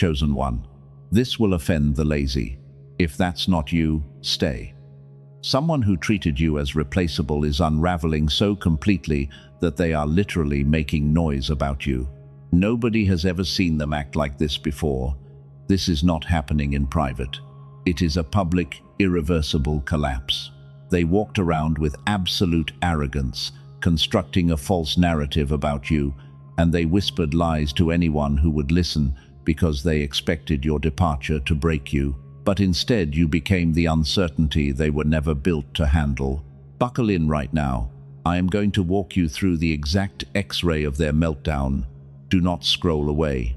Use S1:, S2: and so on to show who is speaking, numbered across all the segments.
S1: chosen one. This will offend the lazy. If that's not you, stay. Someone who treated you as replaceable is unraveling so completely that they are literally making noise about you. Nobody has ever seen them act like this before. This is not happening in private. It is a public, irreversible collapse. They walked around with absolute arrogance, constructing a false narrative about you, and they whispered lies to anyone who would listen because they expected your departure to break you. But instead you became the uncertainty they were never built to handle. Buckle in right now. I am going to walk you through the exact X-ray of their meltdown. Do not scroll away.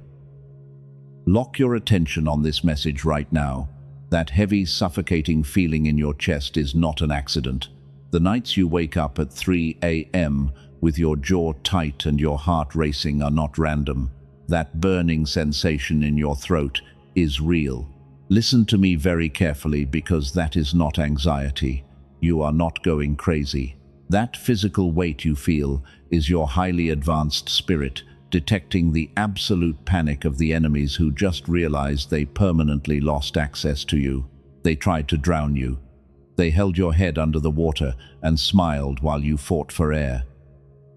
S1: Lock your attention on this message right now. That heavy, suffocating feeling in your chest is not an accident. The nights you wake up at 3 a.m. with your jaw tight and your heart racing are not random. That burning sensation in your throat is real. Listen to me very carefully, because that is not anxiety. You are not going crazy. That physical weight you feel is your highly advanced spirit detecting the absolute panic of the enemies who just realized they permanently lost access to you. They tried to drown you. They held your head under the water and smiled while you fought for air.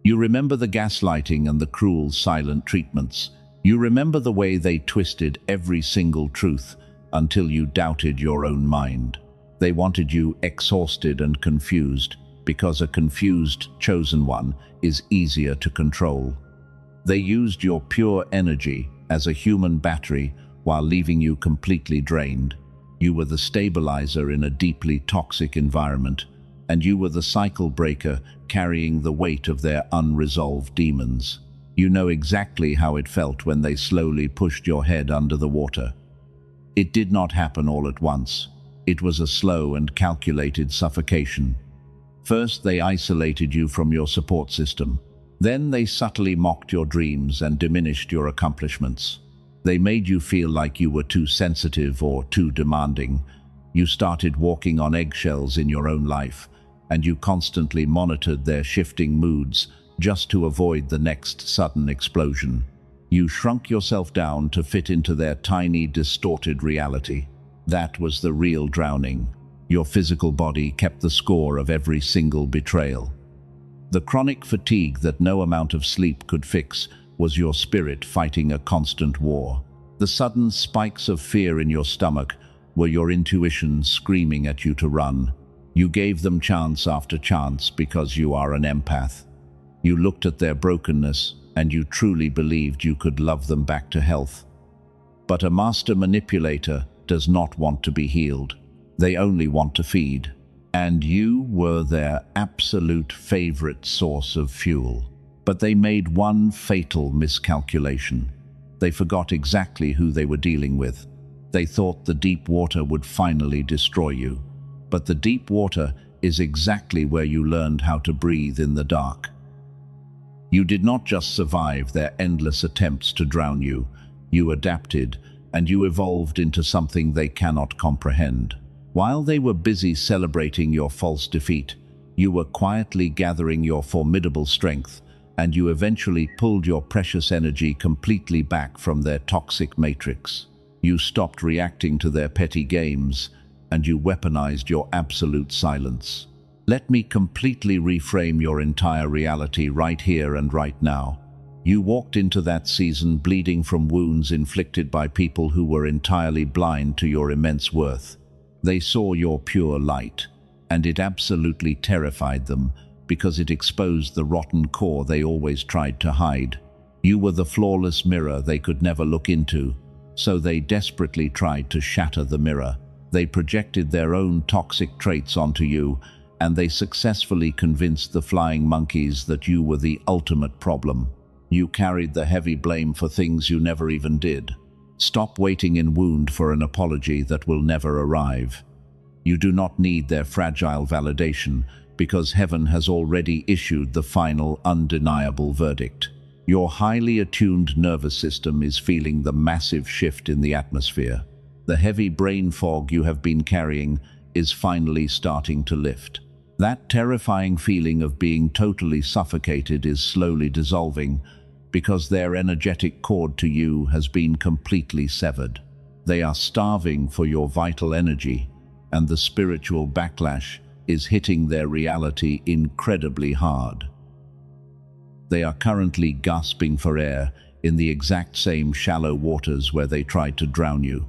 S1: You remember the gaslighting and the cruel silent treatments. You remember the way they twisted every single truth until you doubted your own mind. They wanted you exhausted and confused, because a confused chosen one is easier to control. They used your pure energy as a human battery while leaving you completely drained. You were the stabilizer in a deeply toxic environment, and you were the cycle breaker carrying the weight of their unresolved demons. You know exactly how it felt when they slowly pushed your head under the water. It did not happen all at once. It was a slow and calculated suffocation. First, they isolated you from your support system. Then they subtly mocked your dreams and diminished your accomplishments. They made you feel like you were too sensitive or too demanding. You started walking on eggshells in your own life, and you constantly monitored their shifting moods just to avoid the next sudden explosion. You shrunk yourself down to fit into their tiny, distorted reality. That was the real drowning. Your physical body kept the score of every single betrayal. The chronic fatigue that no amount of sleep could fix was your spirit fighting a constant war. The sudden spikes of fear in your stomach were your intuition screaming at you to run. You gave them chance after chance because you are an empath. You looked at their brokenness and you truly believed you could love them back to health. But a master manipulator does not want to be healed. They only want to feed. And you were their absolute favorite source of fuel. But they made one fatal miscalculation. They forgot exactly who they were dealing with. They thought the deep water would finally destroy you. But the deep water is exactly where you learned how to breathe in the dark. You did not just survive their endless attempts to drown you. You adapted, and you evolved into something they cannot comprehend. While they were busy celebrating your false defeat, you were quietly gathering your formidable strength, and you eventually pulled your precious energy completely back from their toxic matrix. You stopped reacting to their petty games, and you weaponized your absolute silence. Let me completely reframe your entire reality right here and right now. You walked into that season bleeding from wounds inflicted by people who were entirely blind to your immense worth. They saw your pure light, and it absolutely terrified them because it exposed the rotten core they always tried to hide. You were the flawless mirror they could never look into, so they desperately tried to shatter the mirror. They projected their own toxic traits onto you, and they successfully convinced the flying monkeys that you were the ultimate problem. You carried the heavy blame for things you never even did. Stop waiting in wound for an apology that will never arrive. You do not need their fragile validation, because heaven has already issued the final, undeniable verdict. Your highly attuned nervous system is feeling the massive shift in the atmosphere. The heavy brain fog you have been carrying is finally starting to lift. That terrifying feeling of being totally suffocated is slowly dissolving, because their energetic cord to you has been completely severed. They are starving for your vital energy, and the spiritual backlash is hitting their reality incredibly hard. They are currently gasping for air in the exact same shallow waters where they tried to drown you.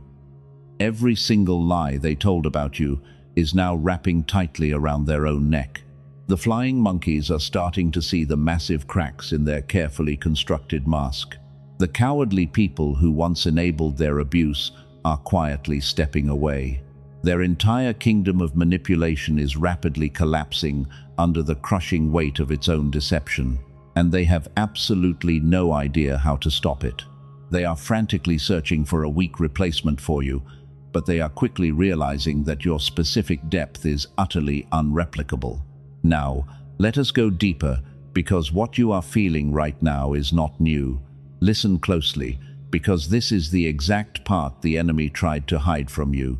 S1: Every single lie they told about you is now wrapping tightly around their own neck. The flying monkeys are starting to see the massive cracks in their carefully constructed mask. The cowardly people who once enabled their abuse are quietly stepping away. Their entire kingdom of manipulation is rapidly collapsing under the crushing weight of its own deception, and they have absolutely no idea how to stop it. They are frantically searching for a weak replacement for you, but they are quickly realizing that your specific depth is utterly unreplicable. Now, let us go deeper, because what you are feeling right now is not new. Listen closely, because this is the exact part the enemy tried to hide from you.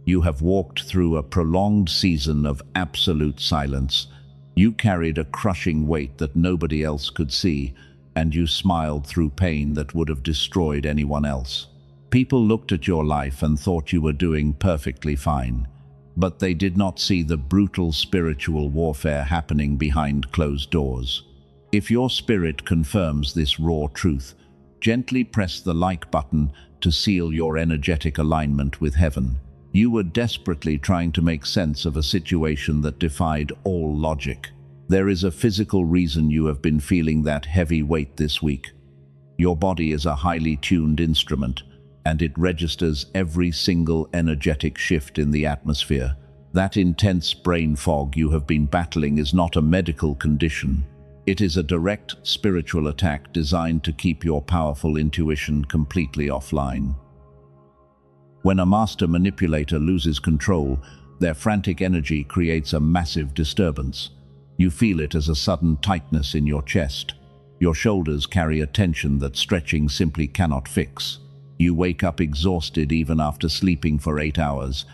S1: You have walked through a prolonged season of absolute silence. You carried a crushing weight that nobody else could see, and you smiled through pain that would have destroyed anyone else. People looked at your life and thought you were doing perfectly fine, but they did not see the brutal spiritual warfare happening behind closed doors. If your spirit confirms this raw truth, gently press the like button to seal your energetic alignment with heaven. You were desperately trying to make sense of a situation that defied all logic. There is a physical reason you have been feeling that heavy weight this week. Your body is a highly tuned instrument, and it registers every single energetic shift in the atmosphere. That intense brain fog you have been battling is not a medical condition. It is a direct spiritual attack designed to keep your powerful intuition completely offline. When a master manipulator loses control, their frantic energy creates a massive disturbance. You feel it as a sudden tightness in your chest. Your shoulders carry a tension that stretching simply cannot fix. You wake up exhausted even after sleeping for 8 hours,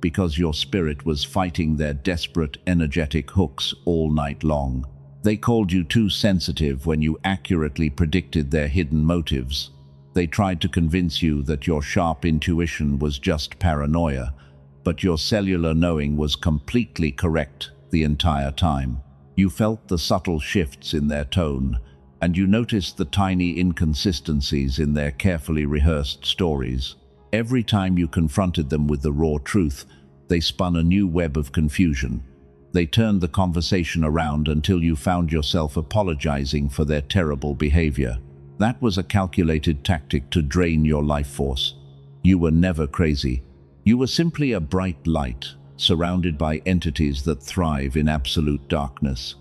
S1: because your spirit was fighting their desperate energetic hooks all night long. They called you too sensitive when you accurately predicted their hidden motives. They tried to convince you that your sharp intuition was just paranoia, but your cellular knowing was completely correct the entire time. You felt the subtle shifts in their tone, and you noticed the tiny inconsistencies in their carefully rehearsed stories. Every time you confronted them with the raw truth, they spun a new web of confusion. They turned the conversation around until you found yourself apologizing for their terrible behavior. That was a calculated tactic to drain your life force. You were never crazy. You were simply a bright light, surrounded by entities that thrive in absolute darkness.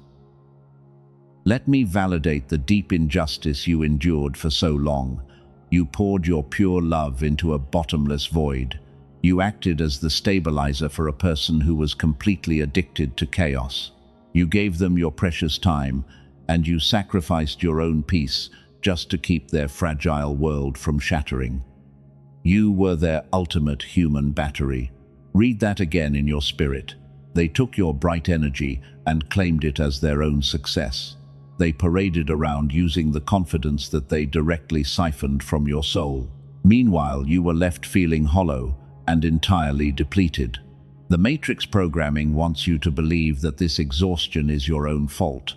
S1: Let me validate the deep injustice you endured for so long. You poured your pure love into a bottomless void. You acted as the stabilizer for a person who was completely addicted to chaos. You gave them your precious time, and you sacrificed your own peace just to keep their fragile world from shattering. You were their ultimate human battery. Read that again in your spirit. They took your bright energy and claimed it as their own success. They paraded around using the confidence that they directly siphoned from your soul. Meanwhile, you were left feeling hollow and entirely depleted. The Matrix programming wants you to believe that this exhaustion is your own fault,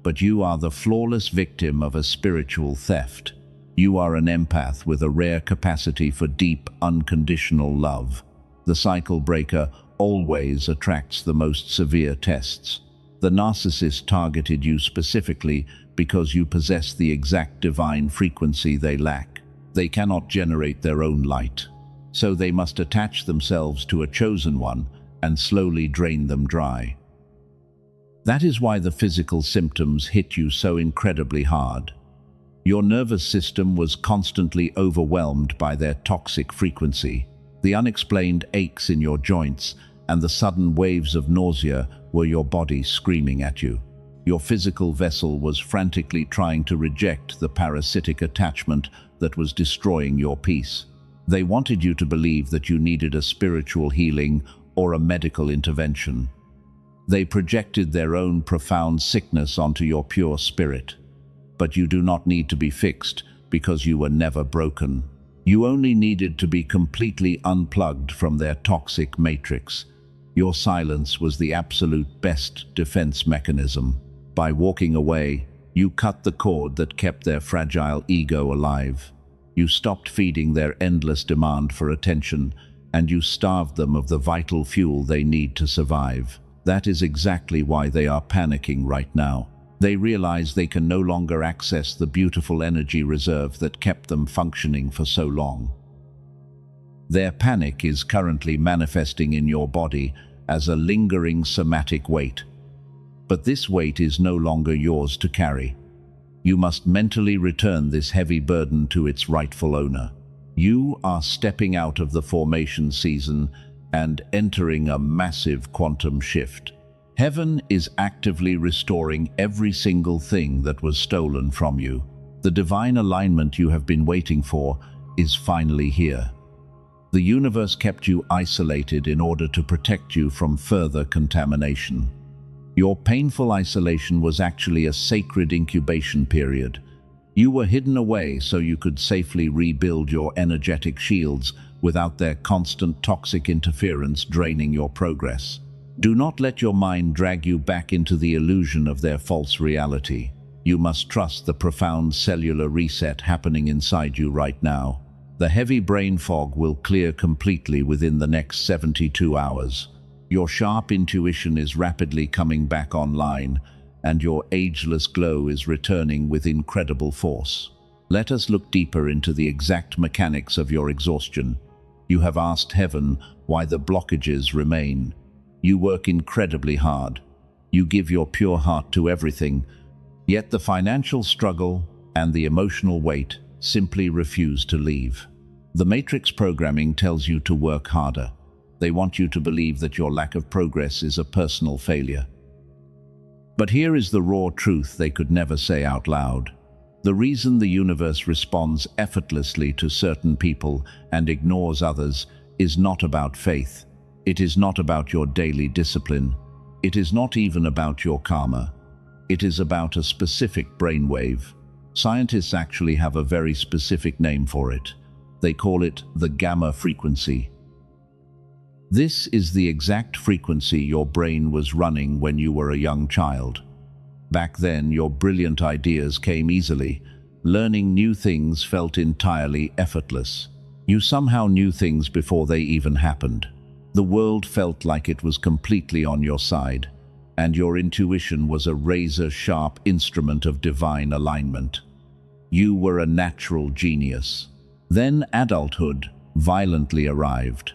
S1: but you are the flawless victim of a spiritual theft. You are an empath with a rare capacity for deep, unconditional love. The cycle breaker always attracts the most severe tests. The narcissist targeted you specifically because you possess the exact divine frequency they lack. They cannot generate their own light, so they must attach themselves to a chosen one and slowly drain them dry. That is why the physical symptoms hit you so incredibly hard. Your nervous system was constantly overwhelmed by their toxic frequency. The unexplained aches in your joints and the sudden waves of nausea were your body screaming at you. Your physical vessel was frantically trying to reject the parasitic attachment that was destroying your peace. They wanted you to believe that you needed a spiritual healing or a medical intervention. They projected their own profound sickness onto your pure spirit. but you do not need to be fixed because you were never broken. You only needed to be completely unplugged from their toxic matrix. Your silence was the absolute best defense mechanism. By walking away, you cut the cord that kept their fragile ego alive. You stopped feeding their endless demand for attention, and you starved them of the vital fuel they need to survive. That is exactly why they are panicking right now. They realize they can no longer access the beautiful energy reserve that kept them functioning for so long. Their panic is currently manifesting in your body as a lingering somatic weight. But this weight is no longer yours to carry. You must mentally return this heavy burden to its rightful owner. You are stepping out of the formation season and entering a massive quantum shift. Heaven is actively restoring every single thing that was stolen from you. The divine alignment you have been waiting for is finally here. The universe kept you isolated in order to protect you from further contamination. Your painful isolation was actually a sacred incubation period. You were hidden away so you could safely rebuild your energetic shields without their constant toxic interference draining your progress. Do not let your mind drag you back into the illusion of their false reality. You must trust the profound cellular reset happening inside you right now. The heavy brain fog will clear completely within the next 72 hours. Your sharp intuition is rapidly coming back online, and your ageless glow is returning with incredible force. Let us look deeper into the exact mechanics of your exhaustion. You have asked Heaven why the blockages remain. You work incredibly hard. You give your pure heart to everything, yet the financial struggle and the emotional weight simply refuse to leave. The Matrix programming tells you to work harder. They want you to believe that your lack of progress is a personal failure. But here is the raw truth they could never say out loud. The reason the universe responds effortlessly to certain people and ignores others is not about faith. It is not about your daily discipline. It is not even about your karma. It is about a specific brainwave. Scientists actually have a very specific name for it. They call it the gamma frequency. This is the exact frequency your brain was running when you were a young child. Back then, your brilliant ideas came easily. Learning new things felt entirely effortless. You somehow knew things before they even happened. The world felt like it was completely on your side, and your intuition was a razor-sharp instrument of divine alignment. You were a natural genius. Then adulthood violently arrived.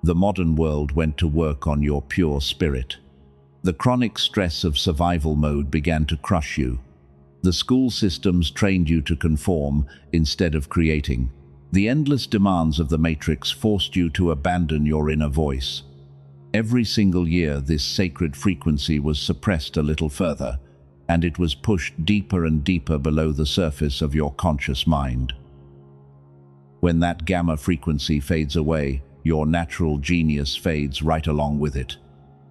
S1: The modern world went to work on your pure spirit. The chronic stress of survival mode began to crush you. The school systems trained you to conform instead of creating. The endless demands of the Matrix forced you to abandon your inner voice. Every single year, this sacred frequency was suppressed a little further, and it was pushed deeper and deeper below the surface of your conscious mind. When that gamma frequency fades away, your natural genius fades right along with it.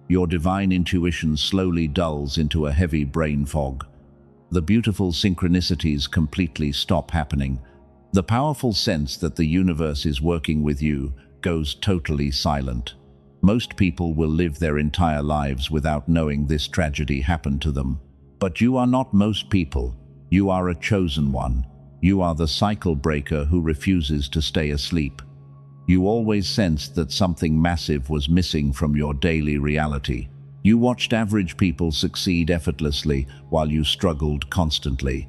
S1: Your divine intuition slowly dulls into a heavy brain fog. The beautiful synchronicities completely stop happening. The powerful sense that the universe is working with you goes totally silent. Most people will live their entire lives without knowing this tragedy happened to them. But you are not most people. You are a chosen one. You are the cycle breaker who refuses to stay asleep. You always sensed that something massive was missing from your daily reality. You watched average people succeed effortlessly while you struggled constantly.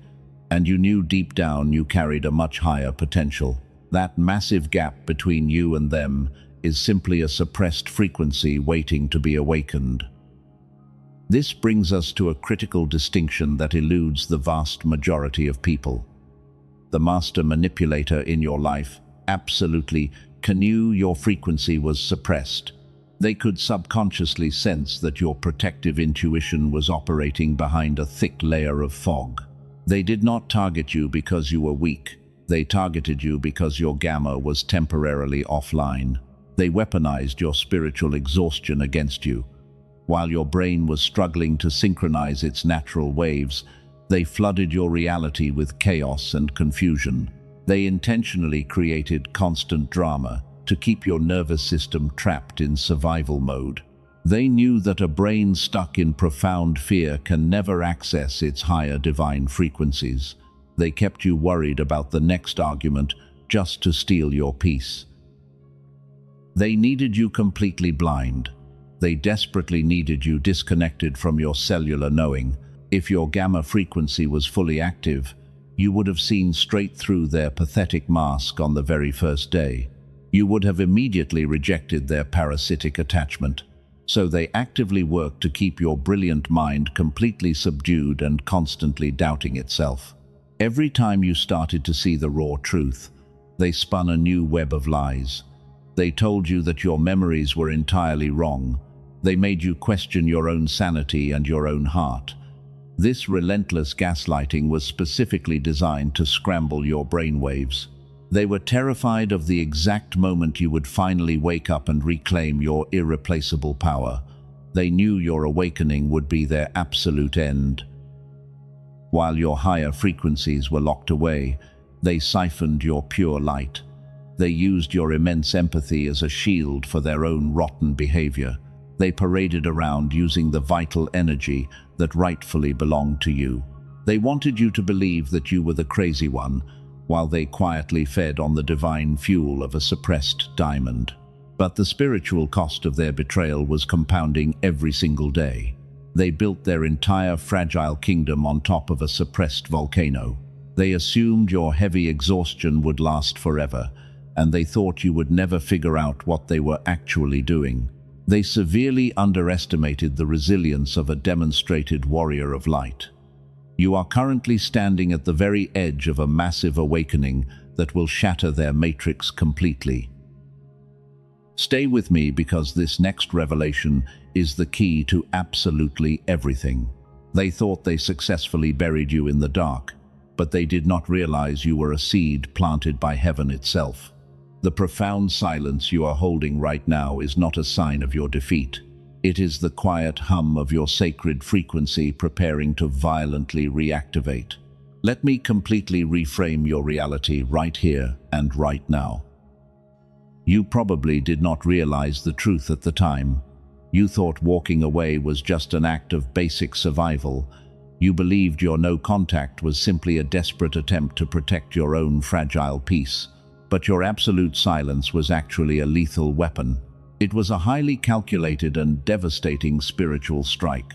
S1: And you knew deep down you carried a much higher potential. That massive gap between you and them is simply a suppressed frequency waiting to be awakened. This brings us to a critical distinction that eludes the vast majority of people. The master manipulator in your life absolutely knew your frequency was suppressed. They could subconsciously sense that your protective intuition was operating behind a thick layer of fog. They did not target you because you were weak. They targeted you because your gamma was temporarily offline. They weaponized your spiritual exhaustion against you. While your brain was struggling to synchronize its natural waves, They flooded your reality with chaos and confusion. They intentionally created constant drama to keep your nervous system trapped in survival mode. They knew that a brain stuck in profound fear can never access its higher divine frequencies. They kept you worried about the next argument just to steal your peace. They needed you completely blind. They desperately needed you disconnected from your cellular knowing. If your gamma frequency was fully active, you would have seen straight through their pathetic mask on the very first day. You would have immediately rejected their parasitic attachment. So they actively worked to keep your brilliant mind completely subdued and constantly doubting itself. Every time you started to see the raw truth, they spun a new web of lies. They told you that your memories were entirely wrong. They made you question your own sanity and your own heart. This relentless gaslighting was specifically designed to scramble your brainwaves. They were terrified of the exact moment you would finally wake up and reclaim your irreplaceable power. They knew your awakening would be their absolute end. While your higher frequencies were locked away, they siphoned your pure light. They used your immense empathy as a shield for their own rotten behavior. They paraded around using the vital energy that rightfully belonged to you. They wanted you to believe that you were the crazy one, while they quietly fed on the divine fuel of a suppressed diamond. But the spiritual cost of their betrayal was compounding every single day. They built their entire fragile kingdom on top of a suppressed volcano. They assumed your heavy exhaustion would last forever, and they thought you would never figure out what they were actually doing. They severely underestimated the resilience of a demonstrated warrior of light. You are currently standing at the very edge of a massive awakening that will shatter their matrix completely. Stay with me, because this next revelation is the key to absolutely everything. They thought they successfully buried you in the dark, but they did not realize you were a seed planted by heaven itself. The profound silence you are holding right now is not a sign of your defeat. It is the quiet hum of your sacred frequency preparing to violently reactivate. Let me completely reframe your reality right here and right now. You probably did not realize the truth at the time. You thought walking away was just an act of basic survival. You believed your no contact was simply a desperate attempt to protect your own fragile peace. But your absolute silence was actually a lethal weapon. It was a highly calculated and devastating spiritual strike.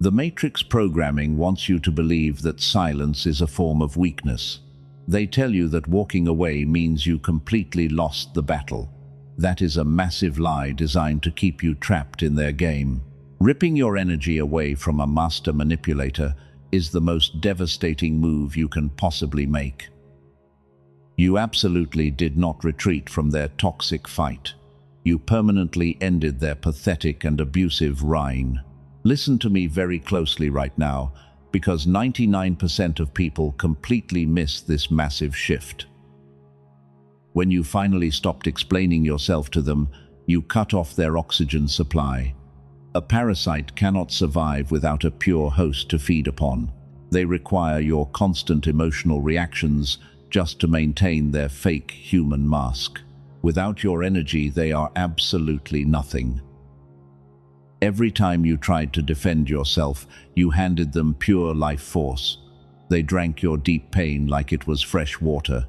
S1: The Matrix programming wants you to believe that silence is a form of weakness. They tell you that walking away means you completely lost the battle. That is a massive lie designed to keep you trapped in their game. Ripping your energy away from a master manipulator is the most devastating move you can possibly make. You absolutely did not retreat from their toxic fight. You permanently ended their pathetic and abusive reign. Listen to me very closely right now, because 99% of people completely miss this massive shift. When you finally stopped explaining yourself to them, you cut off their oxygen supply. A parasite cannot survive without a pure host to feed upon. They require your constant emotional reactions just to maintain their fake human mask. Without your energy, they are absolutely nothing. Every time you tried to defend yourself, you handed them pure life force. They drank your deep pain like it was fresh water.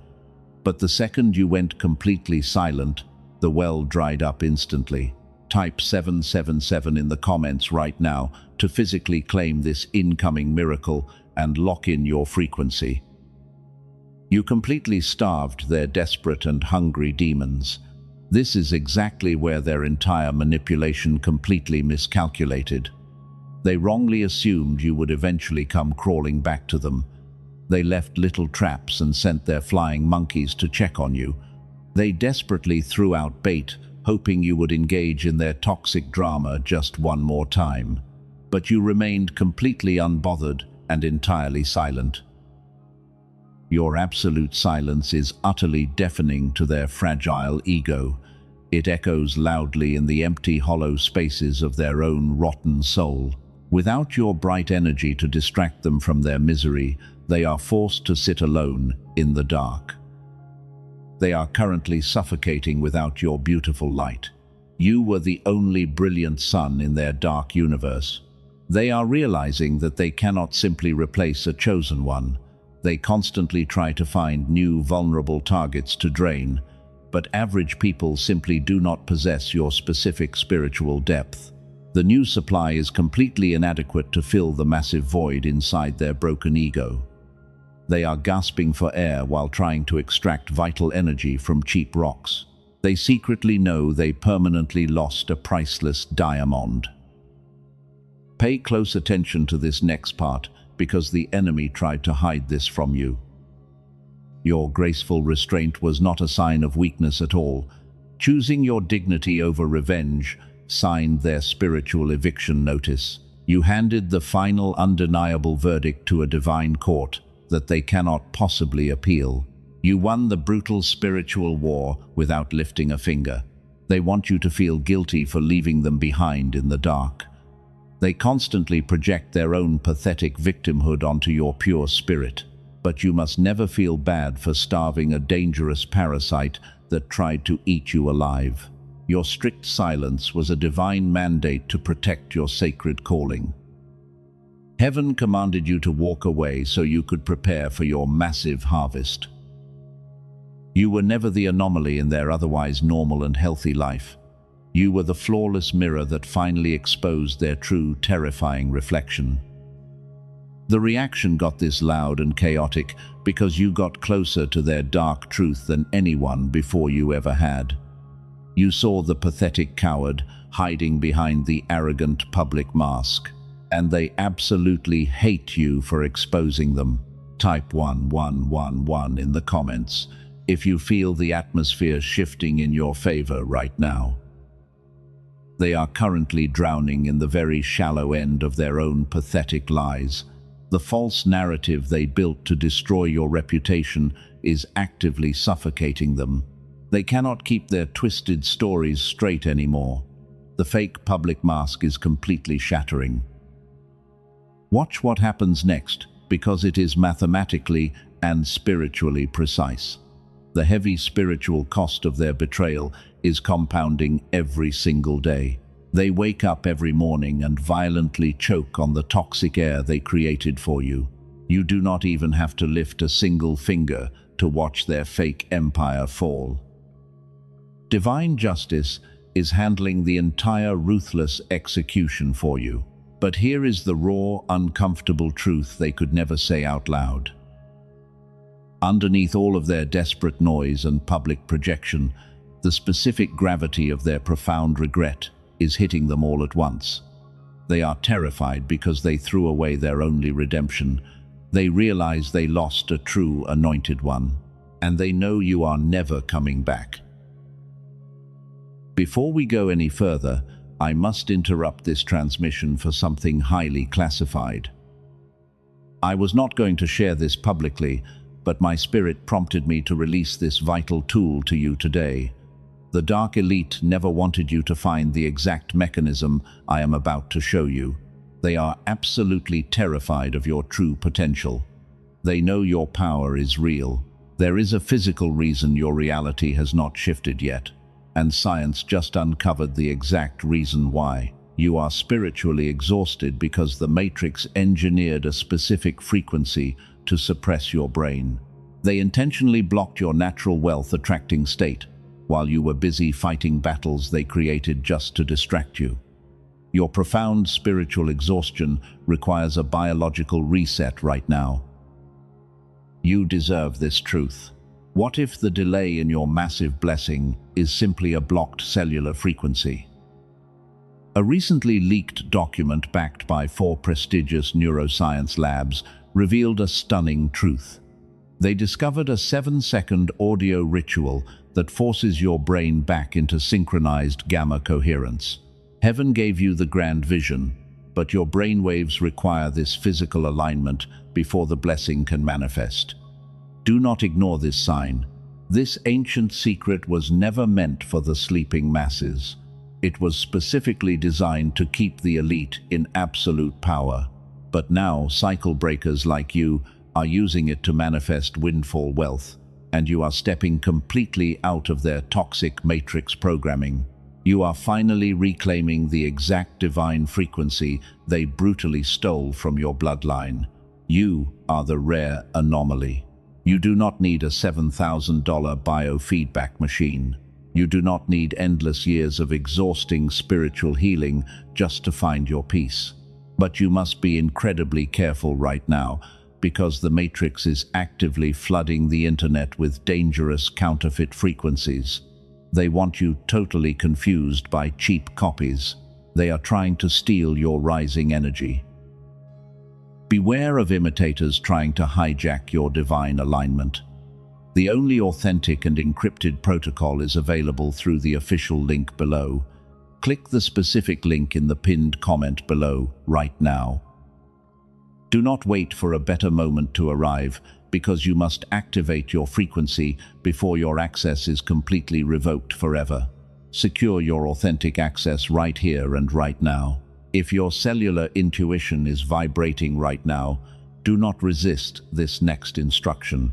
S1: But the second you went completely silent, the well dried up instantly. Type 777 in the comments right now to physically claim this incoming miracle and lock in your frequency. You completely starved their desperate and hungry demons. This is exactly where their entire manipulation completely miscalculated. They wrongly assumed you would eventually come crawling back to them. They left little traps and sent their flying monkeys to check on you. They desperately threw out bait, hoping you would engage in their toxic drama just one more time. But you remained completely unbothered and entirely silent. Your absolute silence is utterly deafening to their fragile ego. It echoes loudly in the empty, hollow spaces of their own rotten soul. Without your bright energy to distract them from their misery, they are forced to sit alone in the dark. They are currently suffocating without your beautiful light. You were the only brilliant sun in their dark universe. They are realizing that they cannot simply replace a chosen one. They constantly try to find new vulnerable targets to drain, but average people simply do not possess your specific spiritual depth. The new supply is completely inadequate to fill the massive void inside their broken ego. They are gasping for air while trying to extract vital energy from cheap rocks. They secretly know they permanently lost a priceless diamond. Pay close attention to this next part, because the enemy tried to hide this from you. Your graceful restraint was not a sign of weakness at all. Choosing your dignity over revenge signed their spiritual eviction notice. You handed the final undeniable verdict to a divine court that they cannot possibly appeal. You won the brutal spiritual war without lifting a finger. They want you to feel guilty for leaving them behind in the dark. They constantly project their own pathetic victimhood onto your pure spirit. But you must never feel bad for starving a dangerous parasite that tried to eat you alive. Your strict silence was a divine mandate to protect your sacred calling. Heaven commanded you to walk away so you could prepare for your massive harvest. You were never the anomaly in their otherwise normal and healthy life. You were the flawless mirror that finally exposed their true, terrifying reflection. The reaction got this loud and chaotic because you got closer to their dark truth than anyone before you ever had. You saw the pathetic coward hiding behind the arrogant public mask, and they absolutely hate you for exposing them. Type 1111 in the comments if you feel the atmosphere shifting in your favor right now. They are currently drowning in the very shallow end of their own pathetic lies. The false narrative they built to destroy your reputation is actively suffocating them. They cannot keep their twisted stories straight anymore. The fake public mask is completely shattering. Watch what happens next, because it is mathematically and spiritually precise. The heavy spiritual cost of their betrayal is compounding every single day. They wake up every morning and violently choke on the toxic air they created for you. You do not even have to lift a single finger to watch their fake empire fall. Divine justice is handling the entire ruthless execution for you. But here is the raw, uncomfortable truth they could never say out loud. Underneath all of their desperate noise and public projection, the specific gravity of their profound regret is hitting them all at once. They are terrified because they threw away their only redemption. They realize they lost a true anointed one, and they know you are never coming back. Before we go any further, I must interrupt this transmission for something highly classified. I was not going to share this publicly, but my spirit prompted me to release this vital tool to you today. The Dark Elite never wanted you to find the exact mechanism I am about to show you. They are absolutely terrified of your true potential. They know your power is real. There is a physical reason your reality has not shifted yet, and science just uncovered the exact reason why. You are spiritually exhausted because the Matrix engineered a specific frequency to suppress your brain. They intentionally blocked your natural wealth-attracting state, while you were busy fighting battles they created just to distract you. Your profound spiritual exhaustion requires a biological reset right now. You deserve this truth. What if the delay in your massive blessing is simply a blocked cellular frequency? A recently leaked document backed by 4 prestigious neuroscience labs revealed a stunning truth. They discovered a 7-second audio ritual that forces your brain back into synchronized gamma coherence. Heaven gave you the grand vision, but your brainwaves require this physical alignment before the blessing can manifest. Do not ignore this sign. This ancient secret was never meant for the sleeping masses. It was specifically designed to keep the elite in absolute power. But now, cycle breakers like you are using it to manifest windfall wealth, and you are stepping completely out of their toxic matrix programming. You are finally reclaiming the exact divine frequency they brutally stole from your bloodline. You are the rare anomaly. You do not need a $7,000 biofeedback machine. You do not need endless years of exhausting spiritual healing just to find your peace. But you must be incredibly careful right now, because the Matrix is actively flooding the internet with dangerous counterfeit frequencies. They want you totally confused by cheap copies. They are trying to steal your rising energy. Beware of imitators trying to hijack your divine alignment. The only authentic and encrypted protocol is available through the official link below. Click the specific link in the pinned comment below right now. Do not wait for a better moment to arrive, because you must activate your frequency before your access is completely revoked forever. Secure your authentic access right here and right now. If your cellular intuition is vibrating right now, do not resist this next instruction.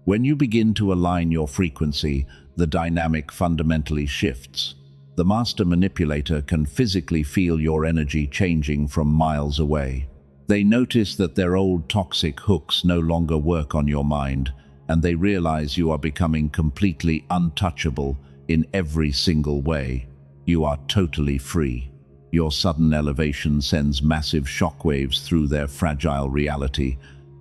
S1: When you begin to align your frequency, the dynamic fundamentally shifts. The master manipulator can physically feel your energy changing from miles away. They notice that their old toxic hooks no longer work on your mind, and they realize you are becoming completely untouchable in every single way. You are totally free. Your sudden elevation sends massive shockwaves through their fragile reality.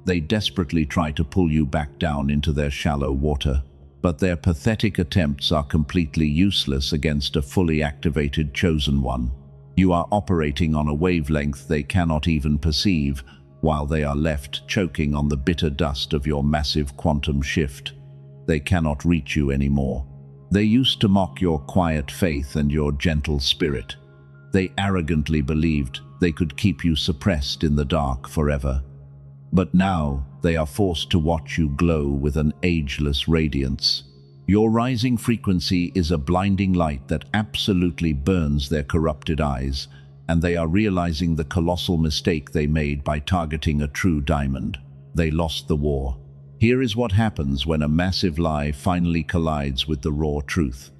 S1: They desperately try to pull you back down into their shallow water, but their pathetic attempts are completely useless against a fully activated chosen one. You are operating on a wavelength they cannot even perceive, while they are left choking on the bitter dust of your massive quantum shift. They cannot reach you anymore. They used to mock your quiet faith and your gentle spirit. They arrogantly believed they could keep you suppressed in the dark forever. But now they are forced to watch you glow with an ageless radiance. Your rising frequency is a blinding light that absolutely burns their corrupted eyes, and they are realizing the colossal mistake they made by targeting a true diamond. They lost the war. Here is what happens when a massive lie finally collides with the raw truth.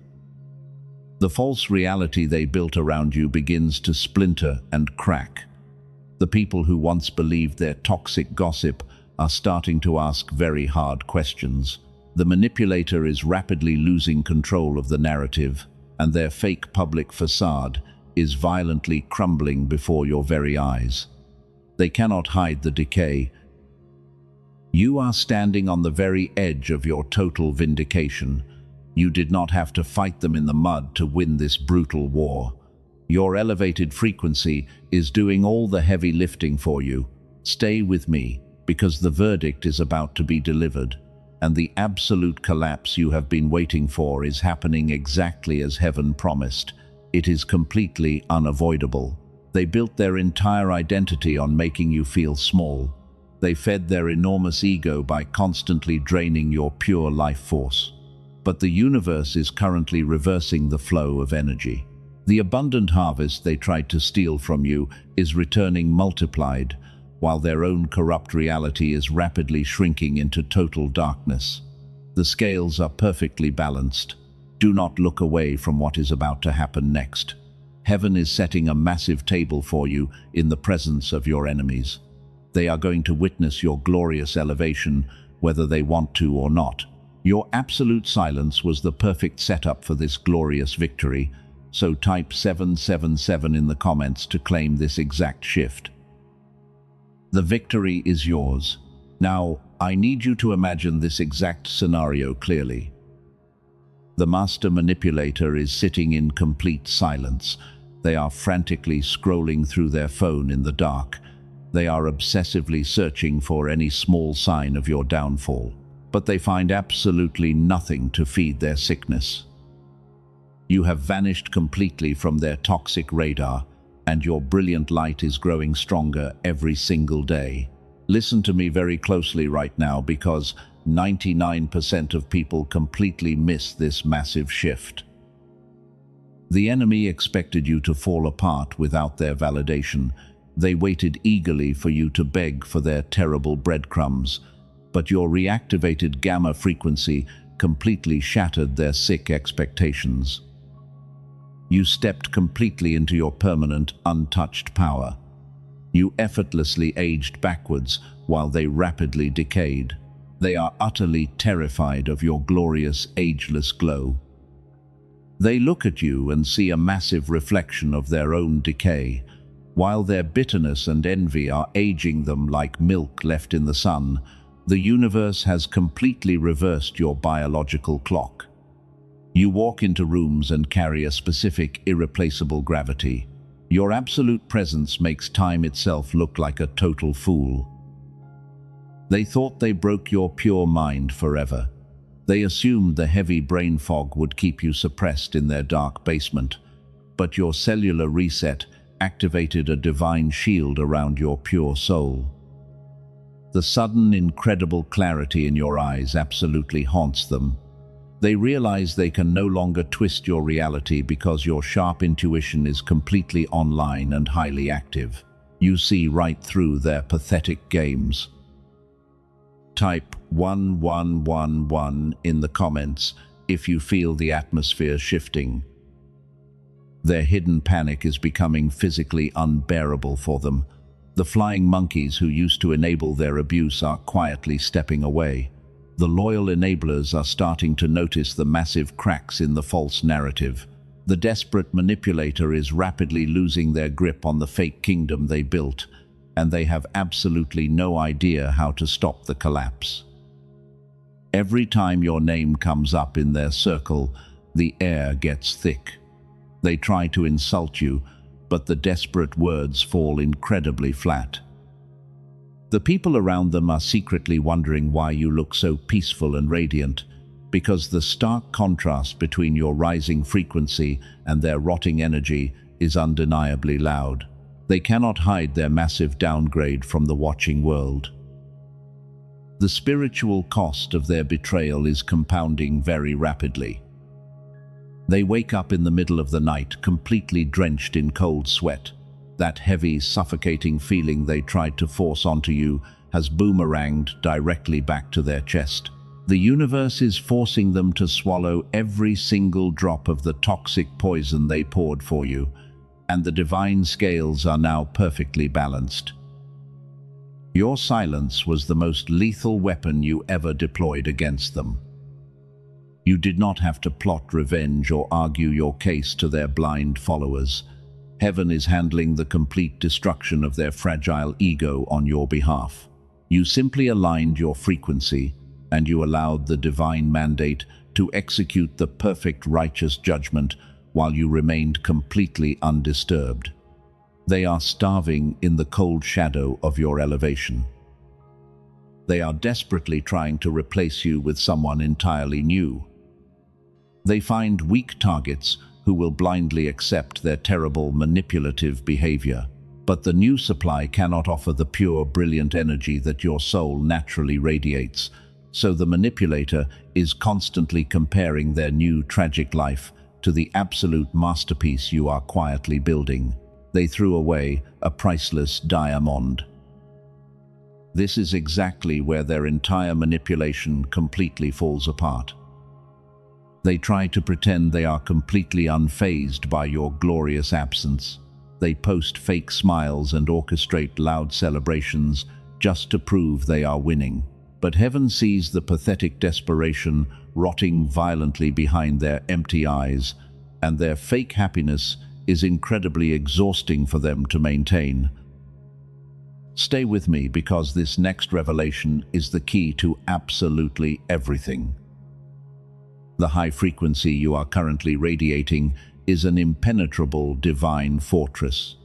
S1: The false reality they built around you begins to splinter and crack. The people who once believed their toxic gossip are starting to ask very hard questions. The manipulator is rapidly losing control of the narrative, and their fake public facade is violently crumbling before your very eyes. They cannot hide the decay. You are standing on the very edge of your total vindication. You did not have to fight them in the mud to win this brutal war. Your elevated frequency is doing all the heavy lifting for you. Stay with me, because the verdict is about to be delivered, and the absolute collapse you have been waiting for is happening exactly as heaven promised. It is completely unavoidable. They built their entire identity on making you feel small. They fed their enormous ego by constantly draining your pure life force. But the universe is currently reversing the flow of energy. The abundant harvest they tried to steal from you is returning multiplied, while their own corrupt reality is rapidly shrinking into total darkness. The scales are perfectly balanced. Do not look away from what is about to happen next. Heaven is setting a massive table for you in the presence of your enemies. They are going to witness your glorious elevation, whether they want to or not. Your absolute silence was the perfect setup for this glorious victory, so type 777 in the comments to claim this exact shift. The victory is yours. Now, I need you to imagine this exact scenario clearly. The master manipulator is sitting in complete silence. They are frantically scrolling through their phone in the dark. They are obsessively searching for any small sign of your downfall, but they find absolutely nothing to feed their sickness. You have vanished completely from their toxic radar, and your brilliant light is growing stronger every single day. Listen to me very closely right now, because 99% of people completely miss this massive shift. The enemy expected you to fall apart without their validation. They waited eagerly for you to beg for their terrible breadcrumbs, but your reactivated gamma frequency completely shattered their sick expectations. You stepped completely into your permanent, untouched power. You effortlessly aged backwards while they rapidly decayed. They are utterly terrified of your glorious, ageless glow. They look at you and see a massive reflection of their own decay, while their bitterness and envy are aging them like milk left in the sun. The universe has completely reversed your biological clock. You walk into rooms and carry a specific, irreplaceable gravity. Your absolute presence makes time itself look like a total fool. They thought they broke your pure mind forever. They assumed the heavy brain fog would keep you suppressed in their dark basement, but your cellular reset activated a divine shield around your pure soul. The sudden, incredible clarity in your eyes absolutely haunts them. They realize they can no longer twist your reality because your sharp intuition is completely online and highly active. You see right through their pathetic games. Type 1111 in the comments if you feel the atmosphere shifting. Their hidden panic is becoming physically unbearable for them. The flying monkeys who used to enable their abuse are quietly stepping away. The loyal enablers are starting to notice the massive cracks in the false narrative. The desperate manipulator is rapidly losing their grip on the fake kingdom they built, and they have absolutely no idea how to stop the collapse. Every time your name comes up in their circle, the air gets thick. They try to insult you, but the desperate words fall incredibly flat. The people around them are secretly wondering why you look so peaceful and radiant, because the stark contrast between your rising frequency and their rotting energy is undeniably loud. They cannot hide their massive downgrade from the watching world. The spiritual cost of their betrayal is compounding very rapidly. They wake up in the middle of the night, completely drenched in cold sweat. That heavy, suffocating feeling they tried to force onto you has boomeranged directly back to their chest. The universe is forcing them to swallow every single drop of the toxic poison they poured for you, and the divine scales are now perfectly balanced. Your silence was the most lethal weapon you ever deployed against them. You did not have to plot revenge or argue your case to their blind followers. Heaven is handling the complete destruction of their fragile ego on your behalf. You simply aligned your frequency, and you allowed the divine mandate to execute the perfect righteous judgment while you remained completely undisturbed. They are starving in the cold shadow of your elevation. They are desperately trying to replace you with someone entirely new. They find weak targets who will blindly accept their terrible manipulative behavior. But the new supply cannot offer the pure, brilliant energy that your soul naturally radiates, so the manipulator is constantly comparing their new tragic life to the absolute masterpiece you are quietly building. They threw away a priceless diamond. This is exactly where their entire manipulation completely falls apart. They try to pretend they are completely unfazed by your glorious absence. They post fake smiles and orchestrate loud celebrations just to prove they are winning. But heaven sees the pathetic desperation rotting violently behind their empty eyes, and their fake happiness is incredibly exhausting for them to maintain. Stay with me, because this next revelation is the key to absolutely everything. The high frequency you are currently radiating is an impenetrable divine fortress.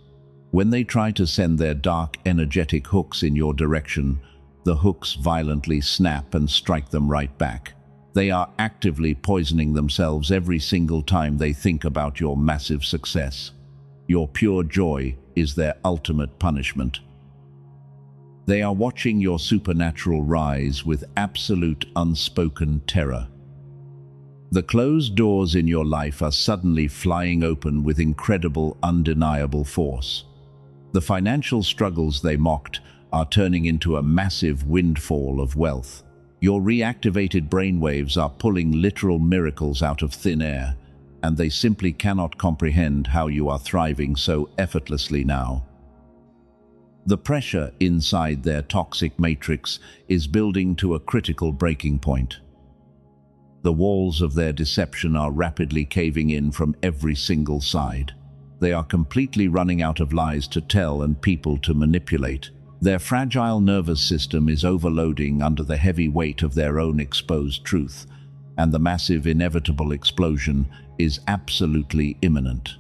S1: When they try to send their dark, energetic hooks in your direction, the hooks violently snap and strike them right back. They are actively poisoning themselves every single time they think about your massive success. Your pure joy is their ultimate punishment. They are watching your supernatural rise with absolute unspoken terror. The closed doors in your life are suddenly flying open with incredible, undeniable force. The financial struggles they mocked are turning into a massive windfall of wealth. Your reactivated brainwaves are pulling literal miracles out of thin air, and they simply cannot comprehend how you are thriving so effortlessly now. The pressure inside their toxic matrix is building to a critical breaking point. The walls of their deception are rapidly caving in from every single side. They are completely running out of lies to tell and people to manipulate. Their fragile nervous system is overloading under the heavy weight of their own exposed truth, and the massive inevitable explosion is absolutely imminent.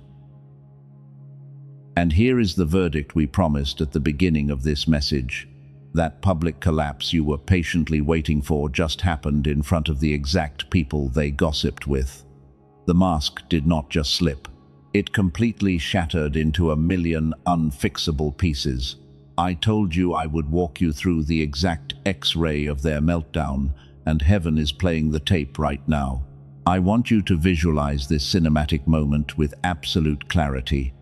S1: And here is the verdict we promised at the beginning of this message. That public collapse you were patiently waiting for just happened in front of the exact people they gossiped with. The mask did not just slip. It completely shattered into a million unfixable pieces. I told you I would walk you through the exact X-ray of their meltdown, and heaven is playing the tape right now. I want you to visualize this cinematic moment with absolute clarity.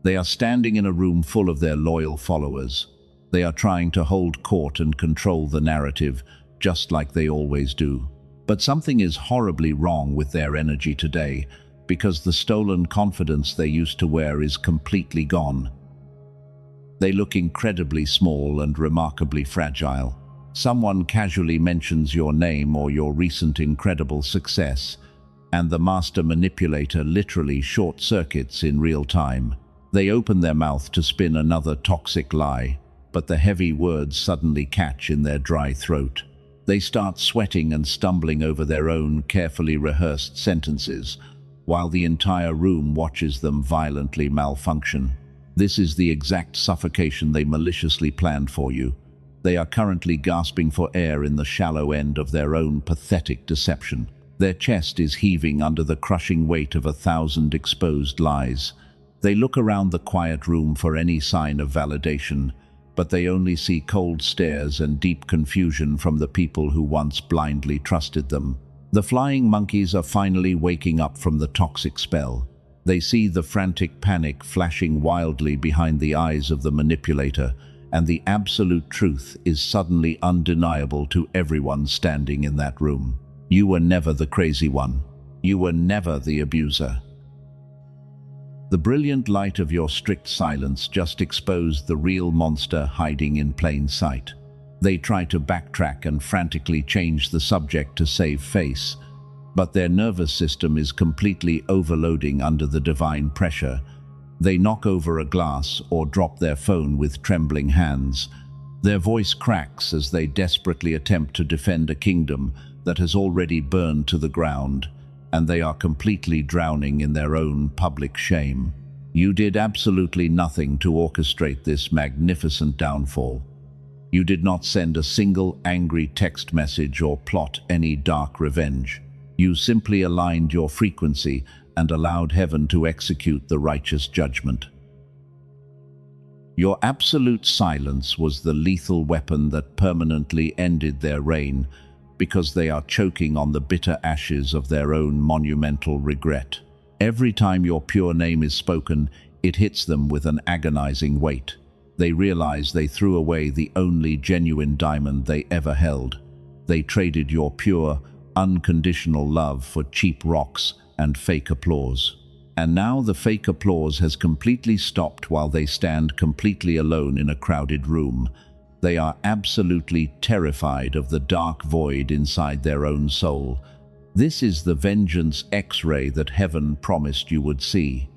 S1: They are standing in a room full of their loyal followers. They are trying to hold court and control the narrative, just like they always do. But something is horribly wrong with their energy today, because the stolen confidence they used to wear is completely gone. They look incredibly small and remarkably fragile. Someone casually mentions your name or your recent incredible success, and the master manipulator literally short-circuits in real time. They open their mouth to spin another toxic lie, but the heavy words suddenly catch in their dry throat. They start sweating and stumbling over their own carefully rehearsed sentences, while the entire room watches them violently malfunction. This is the exact suffocation they maliciously planned for you. They are currently gasping for air in the shallow end of their own pathetic deception. Their chest is heaving under the crushing weight of 1,000 exposed lies. They look around the quiet room for any sign of validation, but they only see cold stares and deep confusion from the people who once blindly trusted them. The flying monkeys are finally waking up from the toxic spell. They see the frantic panic flashing wildly behind the eyes of the manipulator, and the absolute truth is suddenly undeniable to everyone standing in that room. You were never the crazy one. You were never the abuser. The brilliant light of your strict silence just exposed the real monster hiding in plain sight. They try to backtrack and frantically change the subject to save face, but their nervous system is completely overloading under the divine pressure. They knock over a glass or drop their phone with trembling hands. Their voice cracks as they desperately attempt to defend a kingdom that has already burned to the ground, and they are completely drowning in their own public shame. You did absolutely nothing to orchestrate this magnificent downfall. You did not send a single angry text message or plot any dark revenge. You simply aligned your frequency and allowed heaven to execute the righteous judgment. Your absolute silence was the lethal weapon that permanently ended their reign, because they are choking on the bitter ashes of their own monumental regret. Every time your pure name is spoken, it hits them with an agonizing weight. They realize they threw away the only genuine diamond they ever held. They traded your pure, unconditional love for cheap rocks and fake applause. And now the fake applause has completely stopped while they stand completely alone in a crowded room. They are absolutely terrified of the dark void inside their own soul. This is the vengeance X-ray that heaven promised you would see.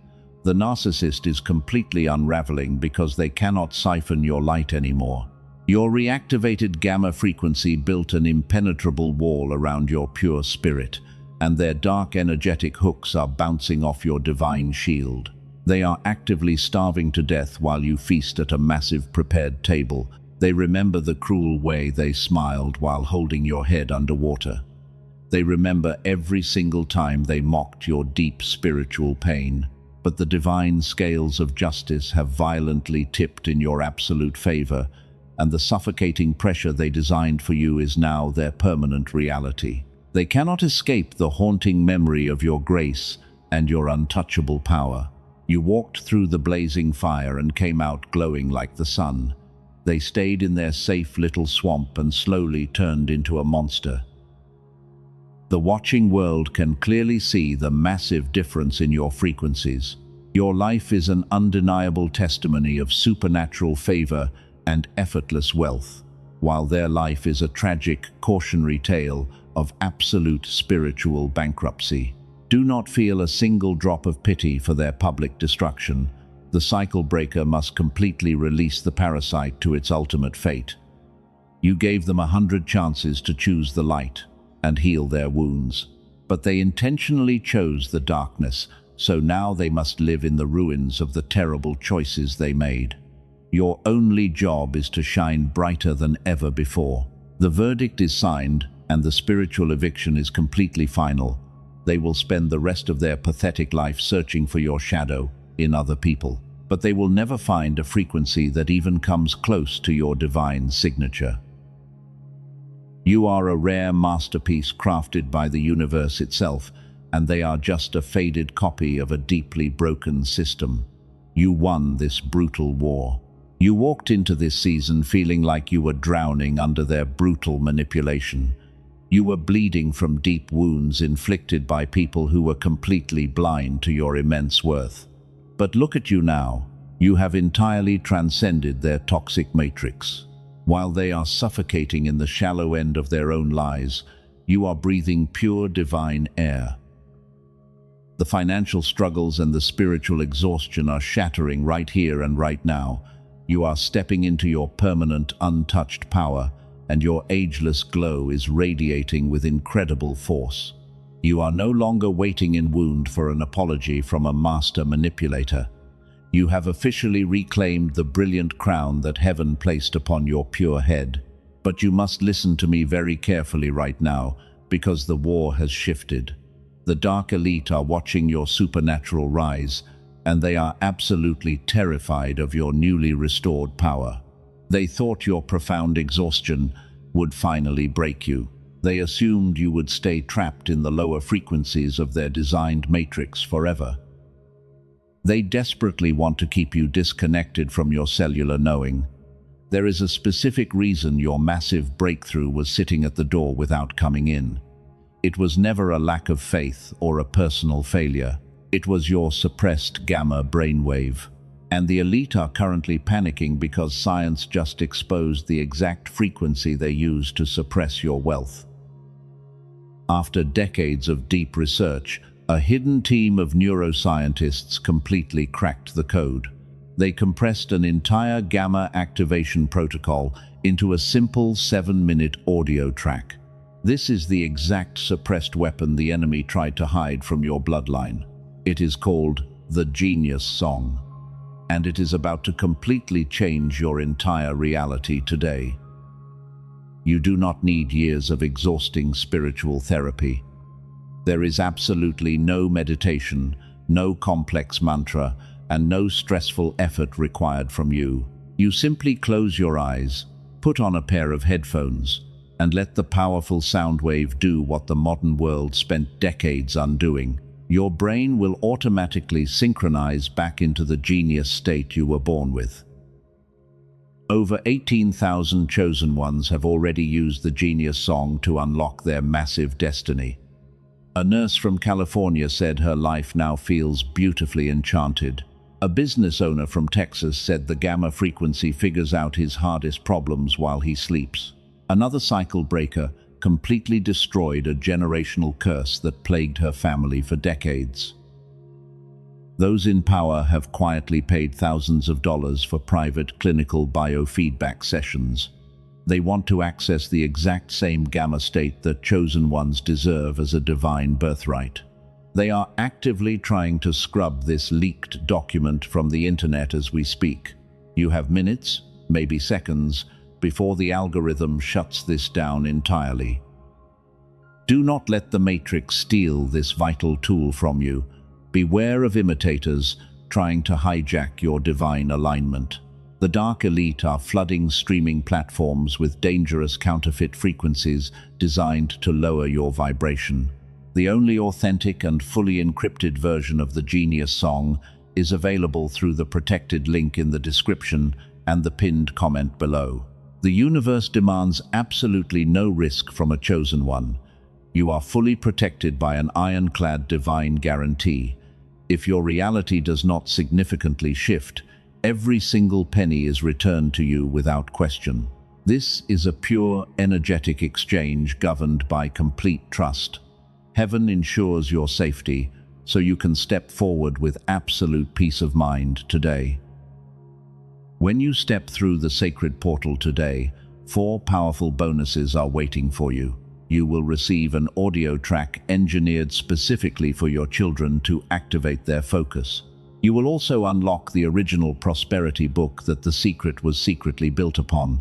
S1: The narcissist is completely unraveling because they cannot siphon your light anymore. Your reactivated gamma frequency built an impenetrable wall around your pure spirit, and their dark energetic hooks are bouncing off your divine shield. They are actively starving to death while you feast at a massive prepared table. They remember the cruel way they smiled while holding your head underwater. They remember every single time they mocked your deep spiritual pain. But the divine scales of justice have violently tipped in your absolute favor, and the suffocating pressure they designed for you is now their permanent reality. They cannot escape the haunting memory of your grace and your untouchable power. You walked through the blazing fire and came out glowing like the sun. They stayed in their safe little swamp and slowly turned into a monster. The watching world can clearly see the massive difference in your frequencies. Your life is an undeniable testimony of supernatural favor and effortless wealth, while their life is a tragic, cautionary tale of absolute spiritual bankruptcy. Do not feel a single drop of pity for their public destruction. The cycle breaker must completely release the parasite to its ultimate fate. You gave them 100 chances to choose the light and heal their wounds, but they intentionally chose the darkness, so now they must live in the ruins of the terrible choices they made. Your only job is to shine brighter than ever before. The verdict is signed, and the spiritual eviction is completely final. They will spend the rest of their pathetic life searching for your shadow in other people, but they will never find a frequency that even comes close to your divine signature. You are a rare masterpiece crafted by the universe itself, and they are just a faded copy of a deeply broken system. You won this brutal war. You walked into this season feeling like you were drowning under their brutal manipulation. You were bleeding from deep wounds inflicted by people who were completely blind to your immense worth. But look at you now. You have entirely transcended their toxic matrix. While they are suffocating in the shallow end of their own lies, you are breathing pure divine air. The financial struggles and the spiritual exhaustion are shattering right here and right now. You are stepping into your permanent, untouched power, and your ageless glow is radiating with incredible force. You are no longer waiting in wound for an apology from a master manipulator. You have officially reclaimed the brilliant crown that heaven placed upon your pure head. But you must listen to me very carefully right now, because the war has shifted. The dark elite are watching your supernatural rise, and they are absolutely terrified of your newly restored power. They thought your profound exhaustion would finally break you. They assumed you would stay trapped in the lower frequencies of their designed matrix forever. They desperately want to keep you disconnected from your cellular knowing. There is a specific reason your massive breakthrough was sitting at the door without coming in. It was never a lack of faith or a personal failure. It was your suppressed gamma brainwave. And the elite are currently panicking because science just exposed the exact frequency they used to suppress your wealth. After decades of deep research, a hidden team of neuroscientists completely cracked the code. They compressed an entire gamma activation protocol into a simple 7-minute audio track. This is the exact suppressed weapon the enemy tried to hide from your bloodline. It is called the Genius Song, and it is about to completely change your entire reality today. You do not need years of exhausting spiritual therapy. There is absolutely no meditation, no complex mantra, and no stressful effort required from you. You simply close your eyes, put on a pair of headphones, and let the powerful sound wave do what the modern world spent decades undoing. Your brain will automatically synchronize back into the genius state you were born with. Over 18,000 chosen ones have already used the Genius Song to unlock their massive destiny. A nurse from California said her life now feels beautifully enchanted. A business owner from Texas said the gamma frequency figures out his hardest problems while he sleeps. Another cycle breaker completely destroyed a generational curse that plagued her family for decades. Those in power have quietly paid thousands of dollars for private clinical biofeedback sessions. They want to access the exact same gamma state that chosen ones deserve as a divine birthright. They are actively trying to scrub this leaked document from the internet as we speak. You have minutes, maybe seconds, before the algorithm shuts this down entirely. Do not let the Matrix steal this vital tool from you. Beware of imitators trying to hijack your divine alignment. The dark elite are flooding streaming platforms with dangerous counterfeit frequencies designed to lower your vibration. The only authentic and fully encrypted version of the Genius song is available through the protected link in the description and the pinned comment below. The universe demands absolutely no risk from a chosen one. You are fully protected by an ironclad divine guarantee. If your reality does not significantly shift, every single penny is returned to you without question. This is a pure, energetic exchange governed by complete trust. Heaven ensures your safety, so you can step forward with absolute peace of mind today. When you step through the sacred portal today, 4 powerful bonuses are waiting for you. You will receive an audio track engineered specifically for your children to activate their focus. You will also unlock the original prosperity book that the secret was secretly built upon.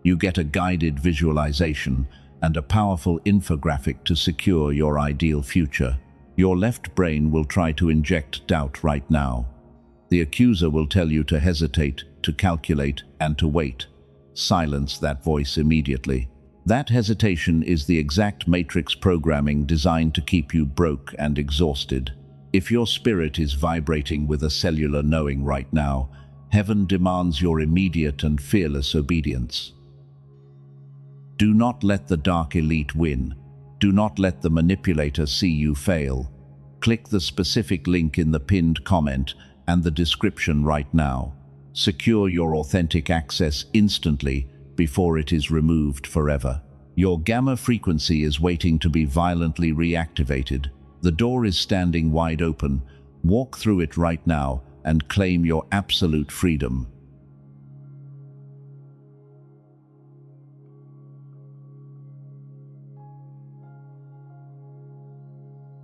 S1: You get a guided visualization and a powerful infographic to secure your ideal future. Your left brain will try to inject doubt right now. The accuser will tell you to hesitate, to calculate, and to wait. Silence that voice immediately. That hesitation is the exact matrix programming designed to keep you broke and exhausted. If your spirit is vibrating with a cellular knowing right now, heaven demands your immediate and fearless obedience. Do not let the dark elite win. Do not let the manipulator see you fail. Click the specific link in the pinned comment and the description right now. Secure your authentic access instantly before it is removed forever. Your gamma frequency is waiting to be violently reactivated. The door is standing wide open. Walk through it right now and claim your absolute freedom.